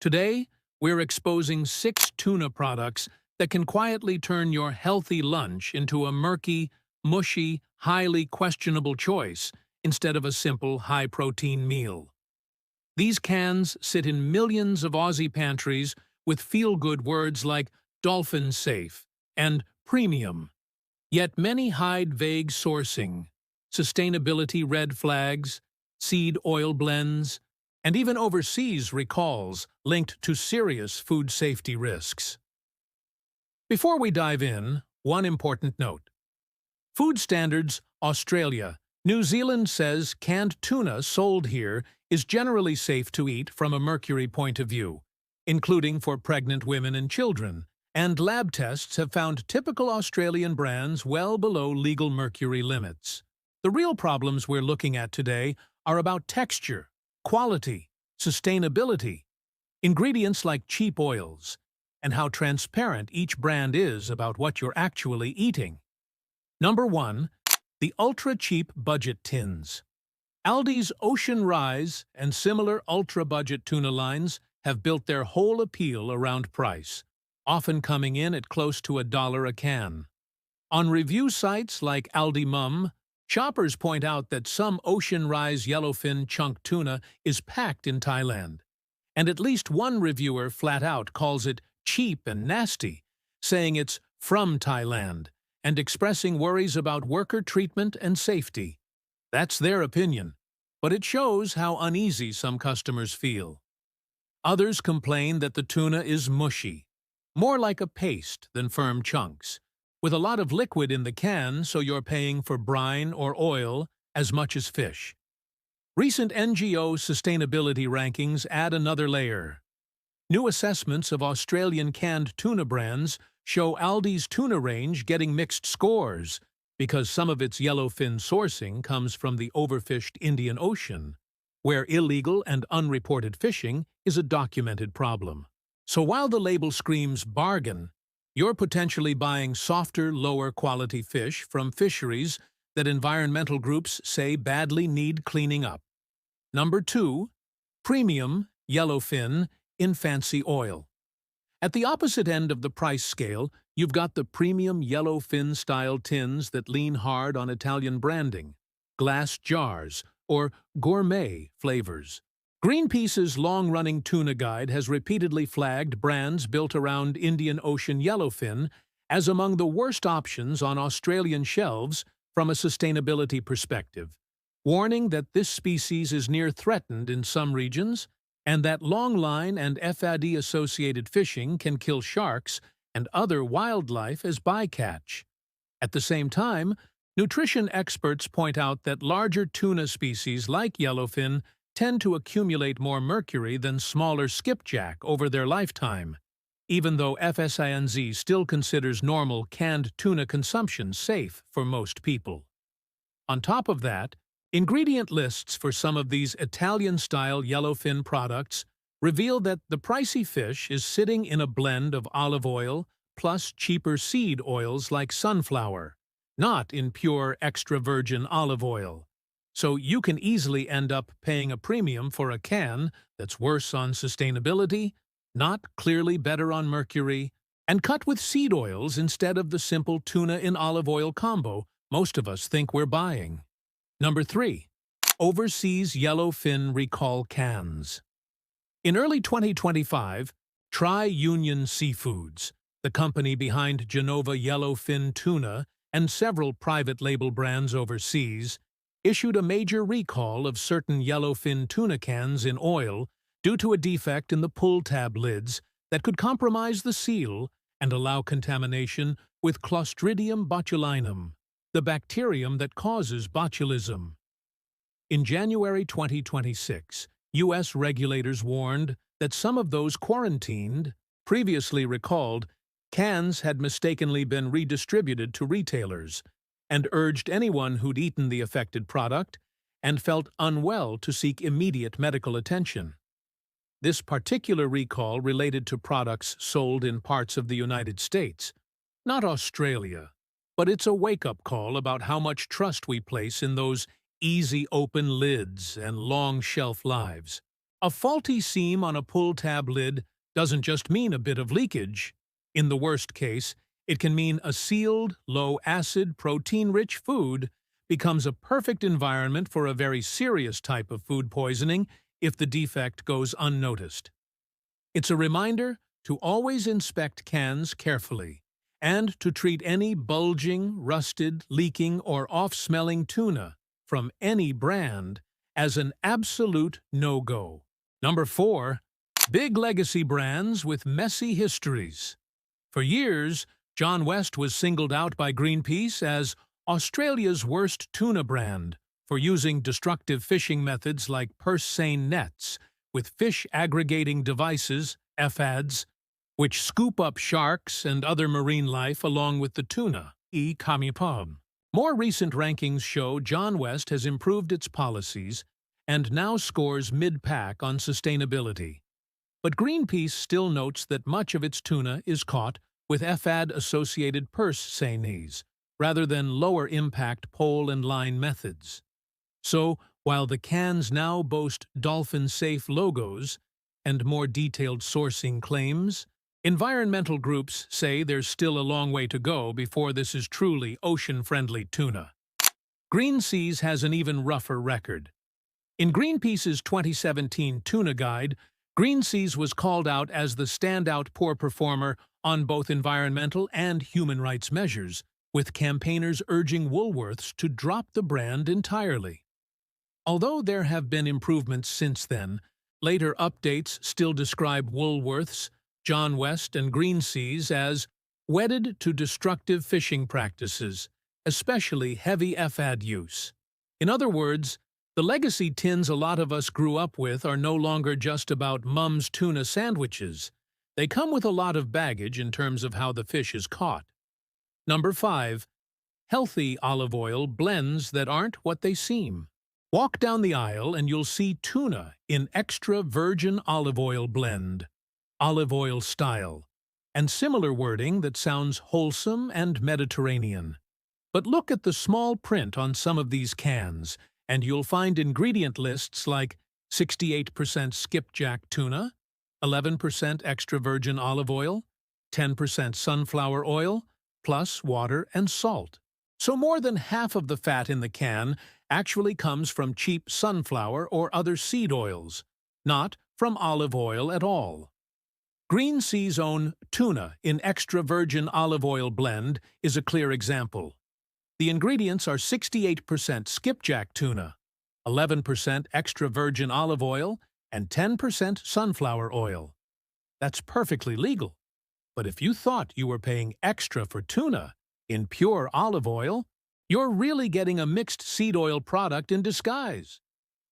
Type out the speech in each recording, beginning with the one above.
Today, we're exposing 6 tuna products that can quietly turn your healthy lunch into a murky, mushy, highly questionable choice instead of a simple, high-protein meal. These cans sit in millions of Aussie pantries with feel-good words like dolphin safe and premium. Yet many hide vague sourcing, sustainability red flags, seed oil blends, and even overseas recalls linked to serious food safety risks. Before we dive in, one important note. Food Standards Australia, New Zealand says canned tuna sold here is generally safe to eat from a mercury point of view, including for pregnant women and children, and lab tests have found typical Australian brands well below legal mercury limits. The real problems we're looking at today are about texture, quality, sustainability, ingredients like cheap oils, and how transparent each brand is about what you're actually eating. Number 1. The ultra-cheap budget tins. Aldi's Ocean Rise and similar ultra-budget tuna lines have built their whole appeal around price, often coming in at close to $1 a can. On review sites like Aldi Mum, shoppers point out that some Ocean Rise yellowfin chunk tuna is packed in Thailand, and at least one reviewer flat out calls it cheap and nasty, saying it's from Thailand, and expressing worries about worker treatment and safety. That's their opinion, but it shows how uneasy some customers feel. Others complain that the tuna is mushy, more like a paste than firm chunks, with a lot of liquid in the can, so you're paying for brine or oil as much as fish. Recent NGO sustainability rankings add another layer. New assessments of Australian canned tuna brands show Aldi's tuna range getting mixed scores because some of its yellowfin sourcing comes from the overfished Indian Ocean, where illegal and unreported fishing is a documented problem. So while the label screams bargain, you're potentially buying softer, lower-quality fish from fisheries that environmental groups say badly need cleaning up. Number 2. Premium yellowfin in fancy oil. At the opposite end of the price scale, you've got the premium yellowfin-style tins that lean hard on Italian branding, glass jars, or gourmet flavors. Greenpeace's long-running tuna guide has repeatedly flagged brands built around Indian Ocean yellowfin as among the worst options on Australian shelves from a sustainability perspective, warning that this species is near threatened in some regions and that longline and FAD-associated fishing can kill sharks and other wildlife as bycatch. At the same time, nutrition experts point out that larger tuna species like yellowfin tend to accumulate more mercury than smaller skipjack over their lifetime, even though FSINZ still considers normal canned tuna consumption safe for most people. On top of that, ingredient lists for some of these Italian-style yellowfin products reveal that the pricey fish is sitting in a blend of olive oil plus cheaper seed oils like sunflower, not in pure extra virgin olive oil. So you can easily end up paying a premium for a can that's worse on sustainability, not clearly better on mercury, and cut with seed oils instead of the simple tuna in olive oil combo most of us think we're buying. Number 3. Overseas yellowfin recall cans. In early 2025, Tri-Union Seafoods, the company behind Genova yellowfin tuna and several private label brands overseas, issued a major recall of certain yellowfin tuna cans in oil due to a defect in the pull tab lids that could compromise the seal and allow contamination with Clostridium botulinum, the bacterium that causes botulism. In January 2026, U.S. regulators warned that some of those quarantined, previously recalled, cans had mistakenly been redistributed to retailers, and urged anyone who'd eaten the affected product and felt unwell to seek immediate medical attention. This particular recall related to products sold in parts of the United States, not Australia, but it's a wake-up call about how much trust we place in those easy open lids and long shelf lives. A faulty seam on a pull tab lid doesn't just mean a bit of leakage. In the worst case, it can mean a sealed, low-acid, protein-rich food becomes a perfect environment for a very serious type of food poisoning if the defect goes unnoticed. It's a reminder to always inspect cans carefully and to treat any bulging, rusted, leaking, or off-smelling tuna from any brand as an absolute no-go. Number 4. Big legacy brands with messy histories. For years, John West was singled out by Greenpeace as Australia's worst tuna brand for using destructive fishing methods like purse seine nets with fish aggregating devices, FADs, which scoop up sharks and other marine life along with the tuna, Kamipom. More recent rankings show John West has improved its policies and now scores mid-pack on sustainability. But Greenpeace still notes that much of its tuna is caught with FAD-associated purse seines, rather than lower-impact pole and line methods. So, while the cans now boast dolphin-safe logos and more detailed sourcing claims, environmental groups say there's still a long way to go before this is truly ocean-friendly tuna. Green Seas has an even rougher record. In Greenpeace's 2017 Tuna Guide, Green Seas was called out as the standout poor performer on both environmental and human rights measures, with campaigners urging Woolworths to drop the brand entirely. Although there have been improvements since then, later updates still describe Woolworths, John West, and Green Seas as wedded to destructive fishing practices, especially heavy FAD use. In other words, the legacy tins a lot of us grew up with are no longer just about Mum's tuna sandwiches. They come with a lot of baggage in terms of how the fish is caught. Number 5. Healthy olive oil blends that aren't what they seem. Walk down the aisle and you'll see tuna in extra virgin olive oil blend, olive oil style, and similar wording that sounds wholesome and Mediterranean. But look at the small print on some of these cans, and you'll find ingredient lists like 68% skipjack tuna, 11% extra virgin olive oil, 10% sunflower oil, plus water and salt. So more than half of the fat in the can actually comes from cheap sunflower or other seed oils, not from olive oil at all. Green Sea's own tuna in extra virgin olive oil blend is a clear example. The ingredients are 68% skipjack tuna, 11% extra virgin olive oil, and 10% sunflower oil. That's perfectly legal. But if you thought you were paying extra for tuna in pure olive oil, you're really getting a mixed seed oil product in disguise.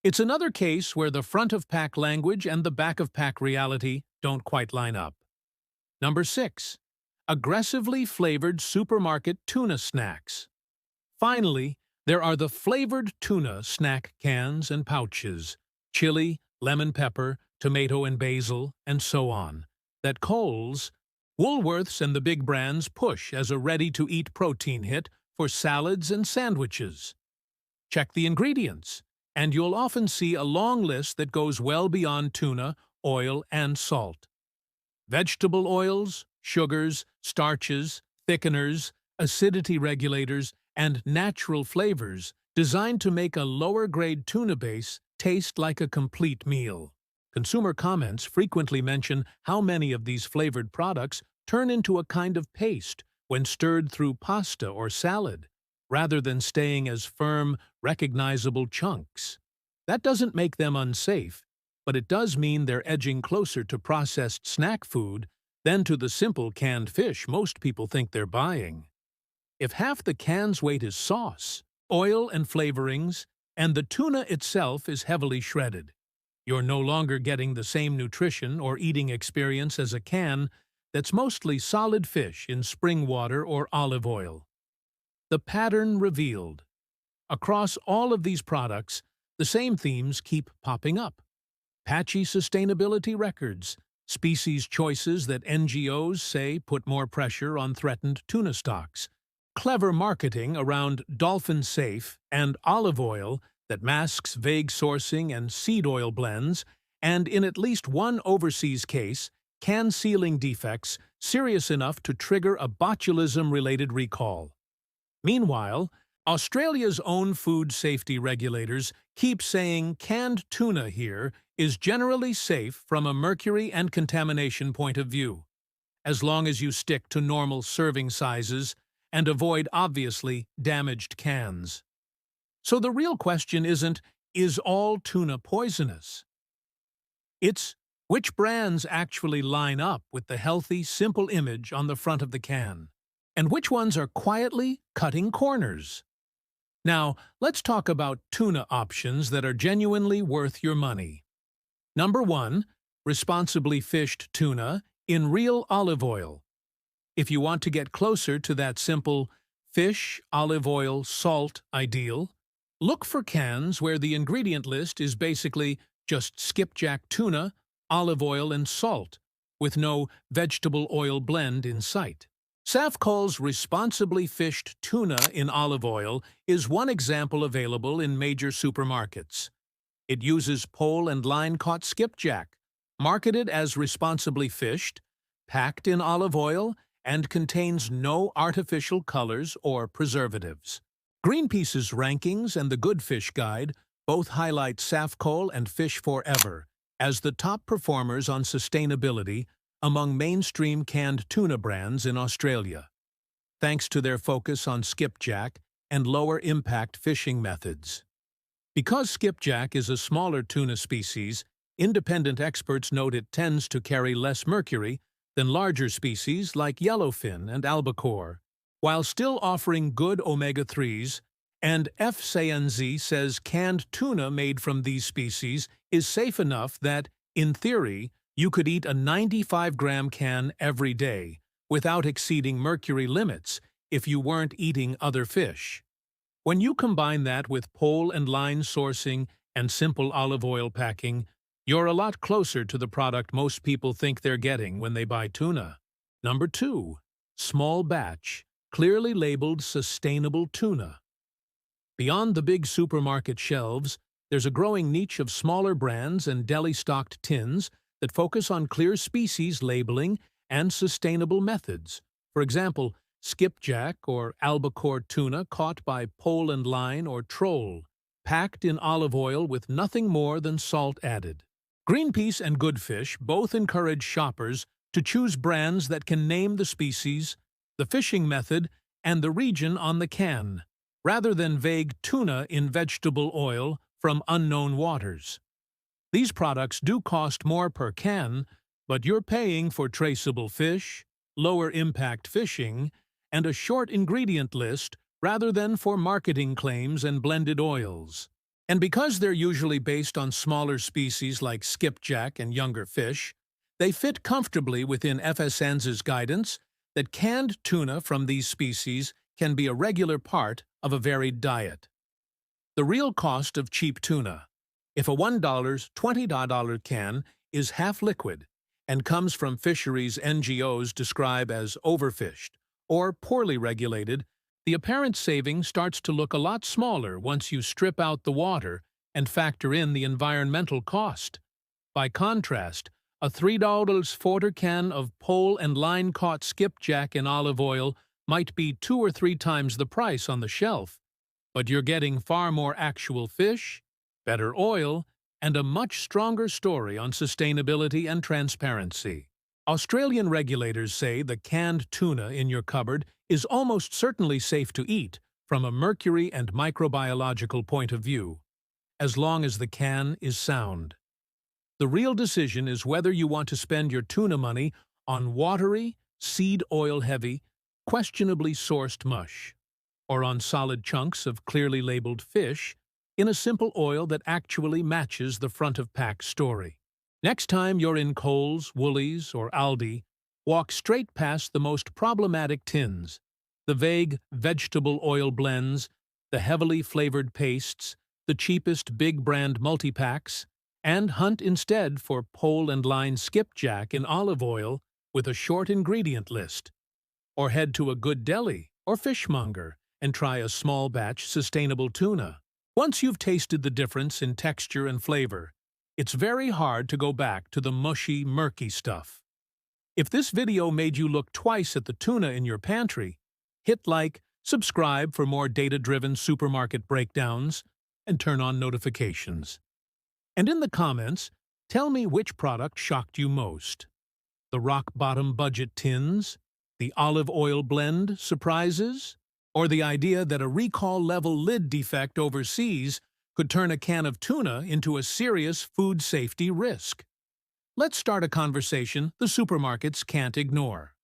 It's another case where the front-of-pack language and the back-of-pack reality don't quite line up. Number 6. Aggressively flavored supermarket tuna snacks. Finally, there are the flavored tuna snack cans and pouches, chili, lemon pepper, tomato and basil, and so on, that Coles, Woolworths, and the big brands push as a ready-to-eat protein hit for salads and sandwiches. Check the ingredients, and you'll often see a long list that goes well beyond tuna, oil, and salt. Vegetable oils, sugars, starches, thickeners, acidity regulators, and natural flavors designed to make a lower-grade tuna base taste like a complete meal. Consumer comments frequently mention how many of these flavored products turn into a kind of paste when stirred through pasta or salad, rather than staying as firm, recognizable chunks. That doesn't make them unsafe, but it does mean they're edging closer to processed snack food than to the simple canned fish most people think they're buying. If half the can's weight is sauce, oil and flavorings, and the tuna itself is heavily shredded, you're no longer getting the same nutrition or eating experience as a can that's mostly solid fish in spring water or olive oil. The pattern revealed. Across all of these products, the same themes keep popping up. Patchy sustainability records, species choices that NGOs say put more pressure on threatened tuna stocks, clever marketing around dolphin-safe and olive oil that masks vague sourcing and seed oil blends, and in at least one overseas case, can sealing defects serious enough to trigger a botulism-related recall. Meanwhile, Australia's own food safety regulators keep saying canned tuna here is generally safe from a mercury and contamination point of view, as long as you stick to normal serving sizes and avoid obviously damaged cans. So the real question isn't, is all tuna poisonous? It's, which brands actually line up with the healthy, simple image on the front of the can? And which ones are quietly cutting corners? Now, let's talk about tuna options that are genuinely worth your money. Number 1, responsibly fished tuna in real olive oil. If you want to get closer to that simple fish, olive oil, salt ideal, look for cans where the ingredient list is basically just skipjack tuna, olive oil, and salt, with no vegetable oil blend in sight. Safcol's responsibly fished tuna in olive oil is one example available in major supermarkets. It uses pole and line-caught skipjack, marketed as responsibly fished, packed in olive oil, and contains no artificial colors or preservatives. Greenpeace's rankings and the Good Fish Guide both highlight Safcol and Fish Forever as the top performers on sustainability among mainstream canned tuna brands in Australia, thanks to their focus on skipjack and lower-impact fishing methods. Because skipjack is a smaller tuna species, independent experts note it tends to carry less mercury than larger species like yellowfin and albacore, while still offering good omega-3s, and FSANZ says canned tuna made from these species is safe enough that, in theory, you could eat a 95-gram can every day without exceeding mercury limits if you weren't eating other fish. When you combine that with pole and line sourcing and simple olive oil packing, you're a lot closer to the product most people think they're getting when they buy tuna. Number 2. Small batch, clearly labeled sustainable tuna. Beyond the big supermarket shelves, there's a growing niche of smaller brands and deli-stocked tins that focus on clear species labeling and sustainable methods. For example, skipjack or albacore tuna caught by pole and line or troll, packed in olive oil with nothing more than salt added. Greenpeace and Good Fish both encourage shoppers to choose brands that can name the species, the fishing method, and the region on the can, rather than vague tuna in vegetable oil from unknown waters. These products do cost more per can, but you're paying for traceable fish, lower-impact fishing, and a short ingredient list rather than for marketing claims and blended oils. And because they're usually based on smaller species like skipjack and younger fish, they fit comfortably within FSANZ's guidance that canned tuna from these species can be a regular part of a varied diet. The real cost of cheap tuna. If a $1, $20 can is half liquid and comes from fisheries NGOs describe as overfished or poorly regulated, the apparent saving starts to look a lot smaller once you strip out the water and factor in the environmental cost. By contrast, a $3.40 can of pole and line caught skipjack in olive oil might be 2 or 3 times the price on the shelf, but you're getting far more actual fish, better oil, and a much stronger story on sustainability and transparency. Australian regulators say the canned tuna in your cupboard is almost certainly safe to eat from a mercury and microbiological point of view, as long as the can is sound. The real decision is whether you want to spend your tuna money on watery, seed oil-heavy, questionably sourced mush, or on solid chunks of clearly labeled fish in a simple oil that actually matches the front-of-pack story. Next time you're in Coles, Woolies, or Aldi, walk straight past the most problematic tins, the vague vegetable oil blends, the heavily flavored pastes, the cheapest big brand multi-packs, and hunt instead for pole and line skipjack in olive oil with a short ingredient list. Or head to a good deli or fishmonger and try a small batch sustainable tuna. Once you've tasted the difference in texture and flavor, It's very hard to go back to the mushy, murky stuff. If this video made you look twice at the tuna in your pantry, hit like, subscribe for more data-driven supermarket breakdowns, and turn on notifications. And in the comments, tell me which product shocked you most. The rock-bottom budget tins, the olive oil blend surprises, or the idea that a recall-level lid defect overseas could turn a can of tuna into a serious food safety risk. Let's start a conversation the supermarkets can't ignore.